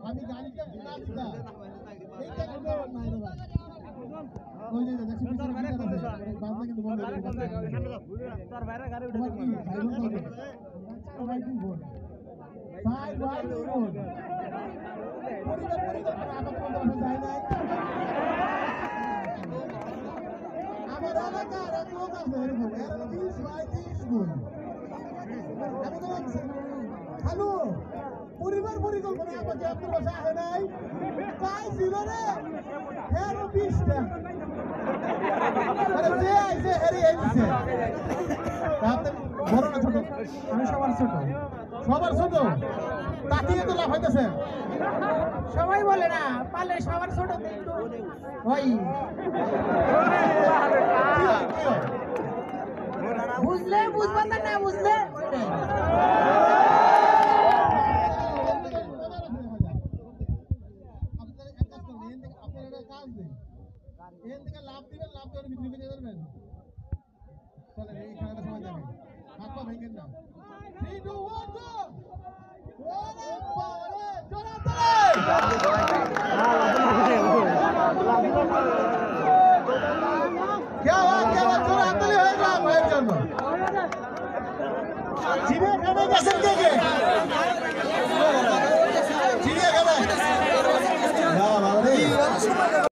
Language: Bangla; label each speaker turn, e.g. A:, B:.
A: আমি গাড়িতে নাচতা এইটা কিন্তু নাই রে ভাই ওই যে দেখছি তোর বাইরে কোন দেশ বাজনা কিন্তু বন্ধ করে তোর বাইরে গাড়ি উঠে ভাই কি বল ভাই ভাই কি বল পরিবার আবার কোন যায় নাই আমার এলাকার এক লোক আছে এরকম 30 ভাই 30 গুণ আমি তো হ্যালো পরিবার পরিকল্পনা আমাকে আপনার বাসা আহে নাই তাই ছিল রে হ্যাঁ 20টা আরে যে আইছে হেরি আইছে তাতে বড় না ছোট আমি সবার ছোট তাকিয়ে তো লাভ হইতেছে সবাই বলে না পালে সবার ছোট কিন্তু ওই বুঝলে বুঝবেন না বুঝলে লাভ দিবেন লাভ দেওয়ার বিক্রি করে দেবেন চলেন এই খেলাটা সময় যাবে হাত পা ভেঙে না 3 2 1 go ওরে বাবারে জোরে क्या बात जोर हातताली হয়ে যাও ভাইয়ের জন্য জিবে খানে গেছেন কে